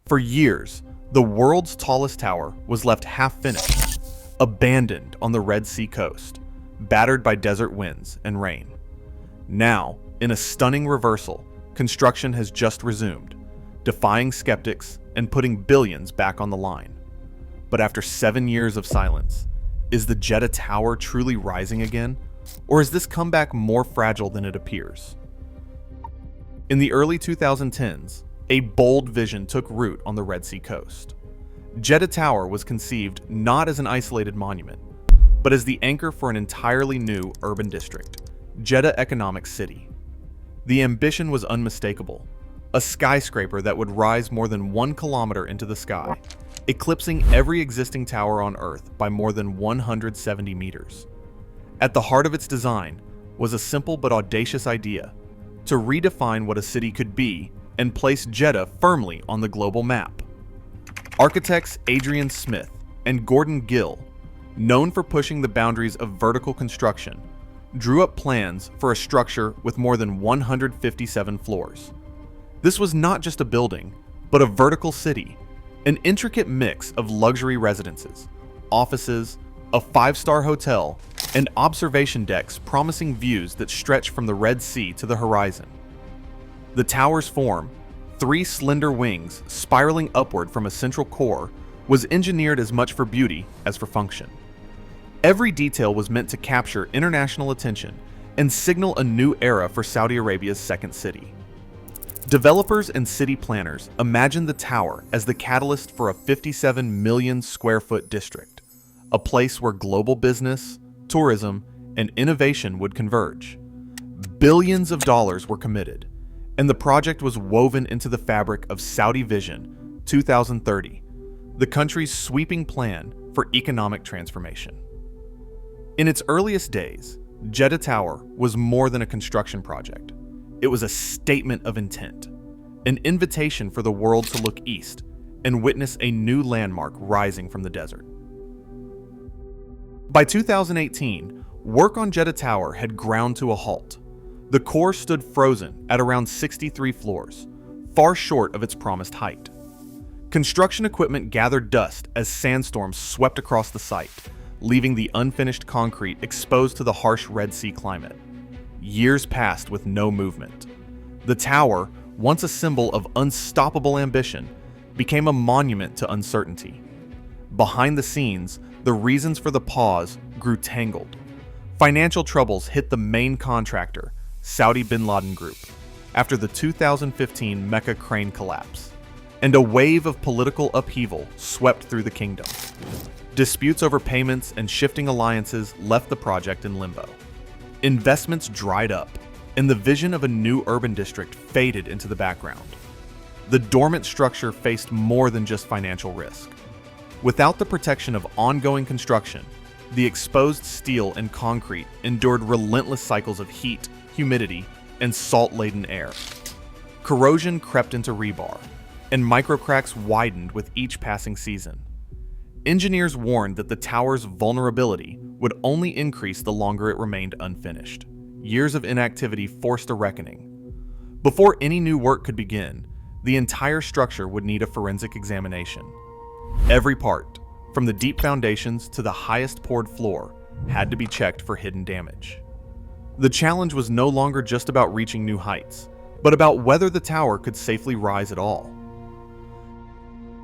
For years, the world's tallest tower was left half-finished, abandoned on the Red Sea coast, battered by desert winds and rain. Now, in a stunning reversal, construction has just resumed, defying skeptics and putting billions back on the line. But after 7 years of silence, is the Jeddah Tower truly rising again? Or is this comeback more fragile than it appears? In the early 2010s, a bold vision took root on the Red Sea coast. Jeddah Tower was conceived not as an isolated monument, but as the anchor for an entirely new urban district, Jeddah Economic City. The ambition was unmistakable, a skyscraper that would rise more than 1 kilometer into the sky, eclipsing every existing tower on Earth by more than 170 meters. At the heart of its design was a simple but audacious idea: to redefine what a city could be and place Jeddah firmly on the global map. Architects Adrian Smith and Gordon Gill, known for pushing the boundaries of vertical construction, drew up plans for a structure with more than 157 floors. This was not just a building, but a vertical city, an intricate mix of luxury residences, offices, a 5-star hotel, and observation decks promising views that stretch from the Red Sea to the horizon. The tower's form, 3 slender wings spiraling upward from a central core, was engineered as much for beauty as for function. Every detail was meant to capture international attention and signal a new era for Saudi Arabia's second city. Developers and city planners imagined the tower as the catalyst for a 57 million square foot district, a place where global business, tourism, and innovation would converge. Billions of dollars were committed, and the project was woven into the fabric of Saudi Vision 2030, the country's sweeping plan for economic transformation. In its earliest days, Jeddah Tower was more than a construction project. It was a statement of intent, an invitation for the world to look east and witness a new landmark rising from the desert. By 2018, work on Jeddah Tower had ground to a halt. The core stood frozen at around 63 floors, far short of its promised height. Construction equipment gathered dust as sandstorms swept across the site, leaving the unfinished concrete exposed to the harsh Red Sea climate. Years passed with no movement. The tower, once a symbol of unstoppable ambition, became a monument to uncertainty. Behind the scenes, the reasons for the pause grew tangled. Financial troubles hit the main contractor, Saudi Bin Laden Group, after the 2015 Mecca crane collapse, and a wave of political upheaval swept through the kingdom. Disputes over payments and shifting alliances left the project in limbo. Investments dried up, and the vision of a new urban district faded into the background. The dormant structure faced more than just financial risk. Without the protection of ongoing construction, the exposed steel and concrete endured relentless cycles of heat, humidity, and salt-laden air. Corrosion crept into rebar, and microcracks widened with each passing season. Engineers warned that the tower's vulnerability would only increase the longer it remained unfinished. Years of inactivity forced a reckoning. Before any new work could begin, the entire structure would need a forensic examination. Every part, from the deep foundations to the highest poured floor, had to be checked for hidden damage. The challenge was no longer just about reaching new heights, but about whether the tower could safely rise at all.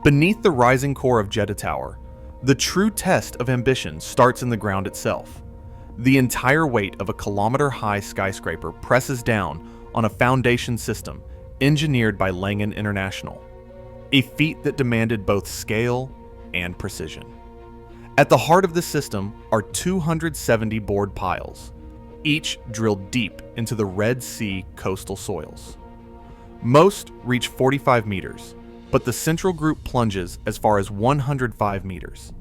Beneath the rising core of Jeddah Tower, the true test of ambition starts in the ground itself. The entire weight of a kilometer-high skyscraper presses down on a foundation system engineered by Langen International, a feat that demanded both scale and precision. At the heart of the system are 270 board piles, each drilled deep into the Red Sea coastal soils. Most reach 45 meters, but the central group plunges as far as 105 meters,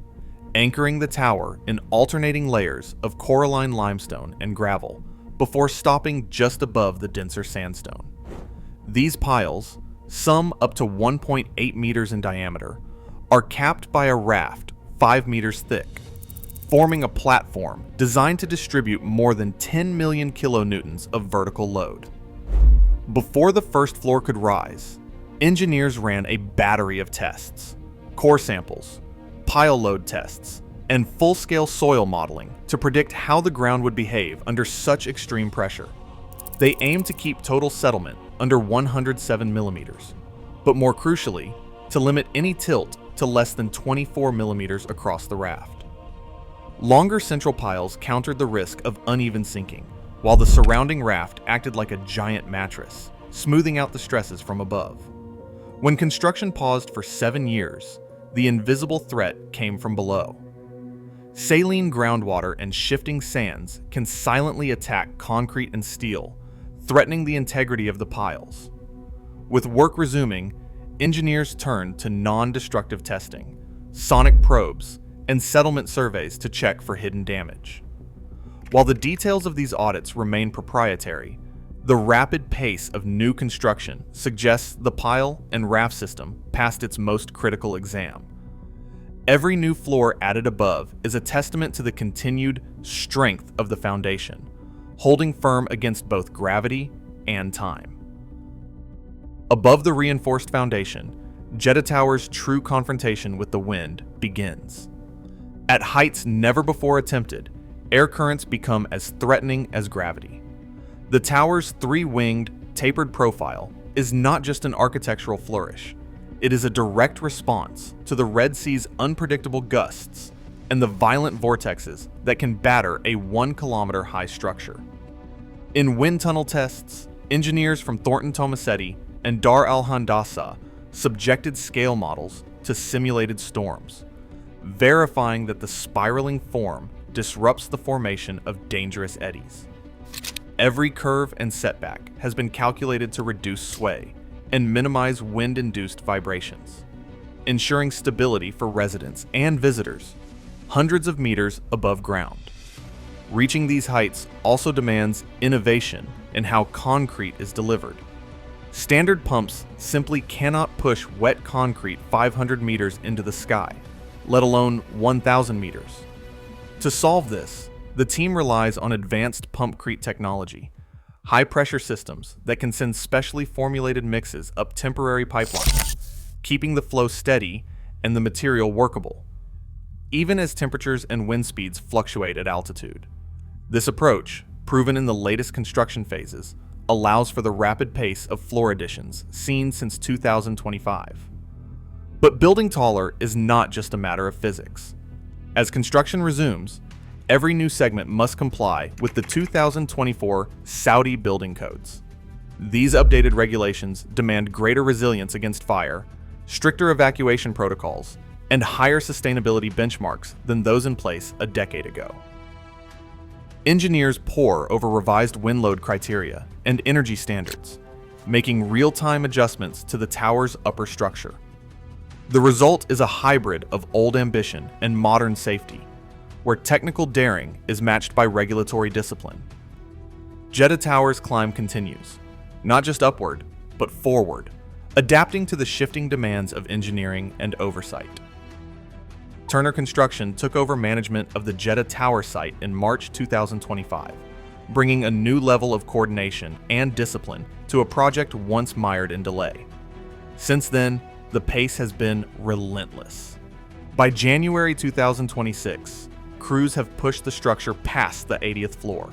anchoring the tower in alternating layers of coralline limestone and gravel before stopping just above the denser sandstone. These piles, some up to 1.8 meters in diameter, are capped by a raft 5 meters thick, forming a platform designed to distribute more than 10 million kilonewtons of vertical load. Before the first floor could rise, Engineers ran a battery of tests, core samples, pile load tests, and full-scale soil modeling to predict how the ground would behave under such extreme pressure. They aimed to keep total settlement under 107 millimeters, but more crucially, to limit any tilt to less than 24 millimeters across the raft. Longer central piles countered the risk of uneven sinking, while the surrounding raft acted like a giant mattress, smoothing out the stresses from above. When construction paused for 7 years, the invisible threat came from below. Saline groundwater and shifting sands can silently attack concrete and steel, threatening the integrity of the piles. With work resuming, engineers turned to non-destructive testing, sonic probes, and settlement surveys to check for hidden damage. While the details of these audits remain proprietary, the rapid pace of new construction suggests the pile and raft system passed its most critical exam. Every new floor added above is a testament to the continued strength of the foundation, holding firm against both gravity and time. Above the reinforced foundation, Jeddah Tower's true confrontation with the wind begins. At heights never before attempted, air currents become as threatening as gravity. The tower's three-winged, tapered profile is not just an architectural flourish. It is a direct response to the Red Sea's unpredictable gusts and the violent vortexes that can batter a 1-kilometer high structure. In wind tunnel tests, engineers from Thornton Tomasetti and Dar al-Handasa subjected scale models to simulated storms, verifying that the spiraling form disrupts the formation of dangerous eddies. Every curve and setback has been calculated to reduce sway and minimize wind-induced vibrations, ensuring stability for residents and visitors hundreds of meters above ground. Reaching these heights also demands innovation in how concrete is delivered. Standard pumps simply cannot push wet concrete 500 meters into the sky, let alone 1,000 meters. To solve this, the team relies on advanced pumpcrete technology, high-pressure systems that can send specially formulated mixes up temporary pipelines, keeping the flow steady and the material workable, even as temperatures and wind speeds fluctuate at altitude. This approach, proven in the latest construction phases, allows for the rapid pace of floor additions seen since 2025. But building taller is not just a matter of physics. As construction resumes, every new segment must comply with the 2024 Saudi building codes. These updated regulations demand greater resilience against fire, stricter evacuation protocols, and higher sustainability benchmarks than those in place a decade ago. Engineers pore over revised wind load criteria and energy standards, making real-time adjustments to the tower's upper structure. The result is a hybrid of old ambition and modern safety, where technical daring is matched by regulatory discipline. Jeddah Tower's climb continues, not just upward, but forward, adapting to the shifting demands of engineering and oversight. Turner Construction took over management of the Jeddah Tower site in March 2025, bringing a new level of coordination and discipline to a project once mired in delay. Since then, the pace has been relentless. By January 2026, crews have pushed the structure past the 80th floor,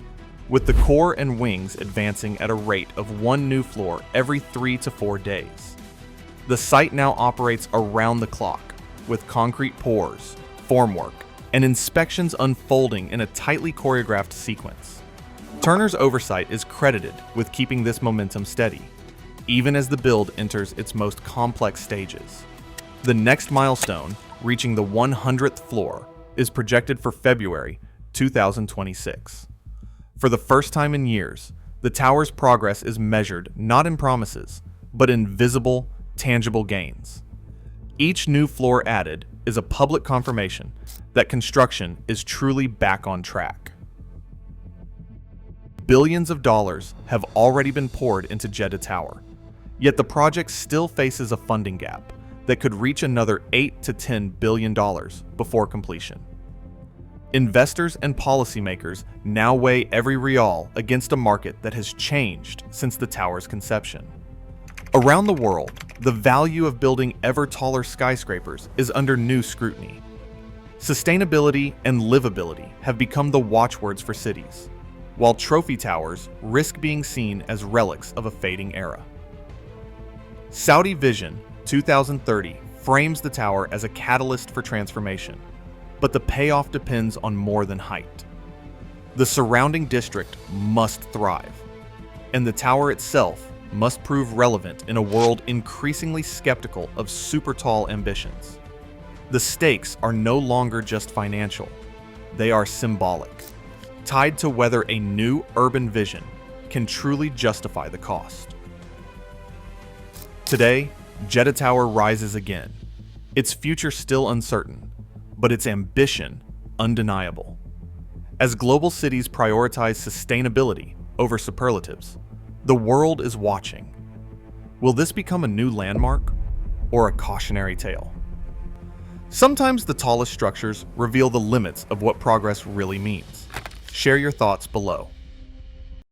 with the core and wings advancing at a rate of 1 new floor every 3 to 4 days. The site now operates around the clock, with concrete pours, formwork, and inspections unfolding in a tightly choreographed sequence. Turner's oversight is credited with keeping this momentum steady, even as the build enters its most complex stages. The next milestone, reaching the 100th floor, is projected for February 2026. For the first time in years, the tower's progress is measured not in promises, but in visible, tangible gains. Each new floor added is a public confirmation that construction is truly back on track. Billions of dollars have already been poured into Jeddah Tower, yet the project still faces a funding gap that could reach another $8 to $10 billion before completion. Investors and policymakers now weigh every real against a market that has changed since the tower's conception. Around the world, the value of building ever taller skyscrapers is under new scrutiny. Sustainability and livability have become the watchwords for cities, while trophy towers risk being seen as relics of a fading era. Saudi Vision 2030 frames the tower as a catalyst for transformation, but the payoff depends on more than height. The surrounding district must thrive, and the tower itself must prove relevant in a world increasingly skeptical of super tall ambitions. The stakes are no longer just financial, they are symbolic, tied to whether a new urban vision can truly justify the cost. Today, Jeddah Tower rises again. Its future still uncertain, but its ambition undeniable. As global cities prioritize sustainability over superlatives, the world is watching. Will this become a new landmark or a cautionary tale? Sometimes the tallest structures reveal the limits of what progress really means. Share your thoughts below.